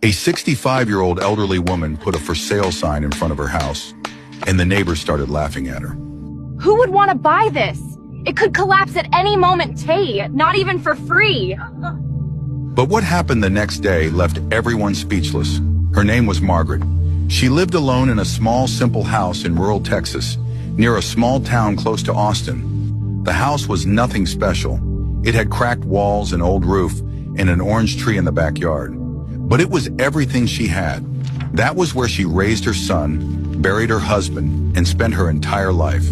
A 65-year-old elderly woman put a for sale sign in front of her house, and the neighbors started laughing at her. Who would want to buy this? It could collapse at any moment, Tay, not even for free. But what happened the next day left everyone speechless. Her name was Margaret. She lived alone in a small, simple house in rural Texas, near a small town close to Austin. The house was nothing special. It had cracked walls, an old roof, and an orange tree in the backyard. But it was everything she had. That was where she raised her son, buried her husband, and spent her entire life.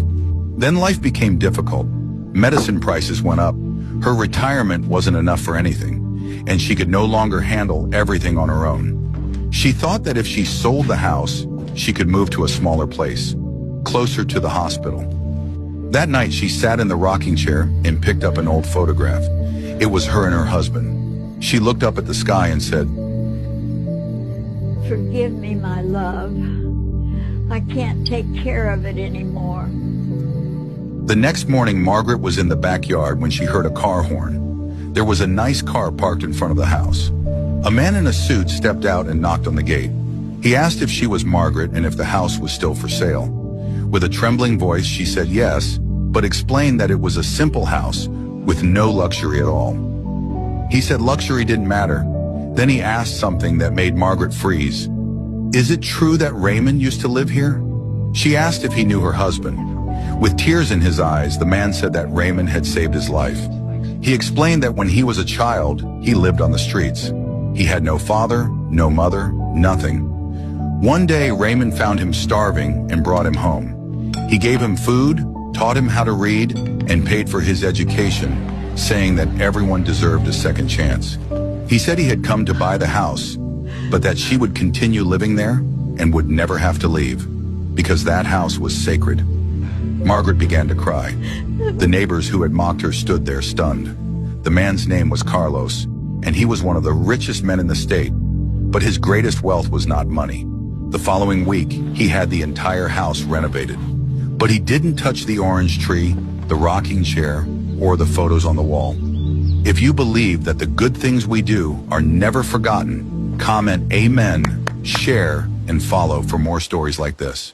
Then life became difficult. Medicine prices went up. Her retirement wasn't enough for anything, and she could no longer handle everything on her own. She thought that if she sold the house, she could move to a smaller place, closer to the hospital. That night, she sat in the rocking chair and picked up an old photograph. It was her and her husband. She looked up at the sky and said, "Forgive me, my love. I can't take care of it anymore." The next morning, Margaret was in the backyard when she heard a car horn. There was a nice car parked in front of the house. A man in a suit stepped out and knocked on the gate. He asked if she was Margaret and if the house was still for sale. With a trembling voice, she said yes, but explained that it was a simple house with no luxury at all. He said luxury didn't matter. Then he asked something that made Margaret freeze. "Is it true that Raymond used to live here?" She asked if he knew her husband. With tears in his eyes, the man said that Raymond had saved his life. He explained that when he was a child, he lived on the streets. He had no father, no mother, nothing. One day, Raymond found him starving and brought him home. He gave him food, taught him how to read, and paid for his education, saying that everyone deserved a second chance. He said he had come to buy the house, but that she would continue living there and would never have to leave, because that house was sacred. Margaret began to cry. The neighbors who had mocked her stood there stunned. The man's name was Carlos, and he was one of the richest men in the state, but his greatest wealth was not money. The following week, he had the entire house renovated. But he didn't touch the orange tree, the rocking chair, or the photos on the wall. If you believe that the good things we do are never forgotten, comment amen, share, and follow for more stories like this.